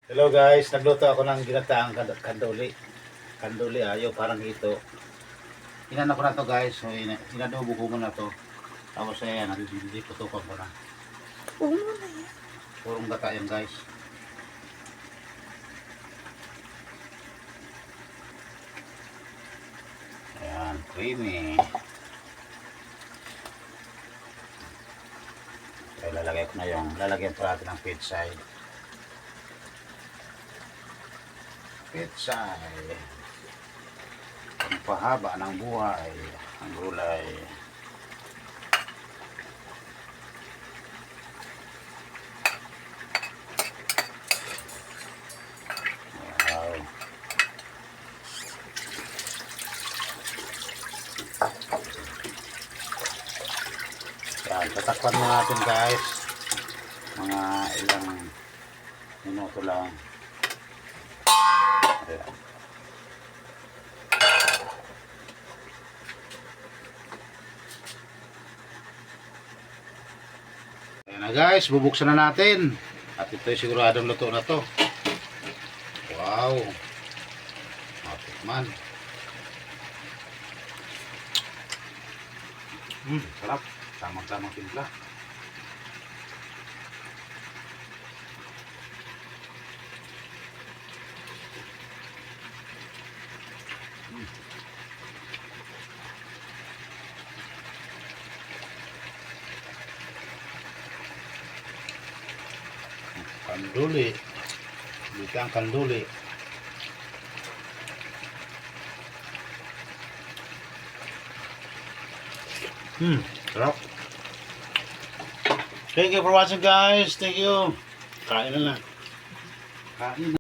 Hello guys, nagluto ako ng ginataang kanduli. Kanduli ayo parang ito. Inano ko na to guys, so inadobo ko muna to. Tapos ayan, putukan ko na. Uno na yan. Purong gata yan guys. Ayan, creamy. Kaya lalagay ko na yung, lalagyan pa natin ng pitsay. Pitsay. Pagpahaba ng buhay, ang gulay. Wow. Yan, tatakpan mo natin guys. Mga ilang minuto lang. Ayan. Ayan na guys, bubuksan na natin. At ito'y siguradong luto na to. Wow. Matikman. Sarap. Tamang-tamang timpla. Kanduli. Bikang kanduli. Sarap. Thank you for watching guys. Thank you. Kain na lang. Kain na.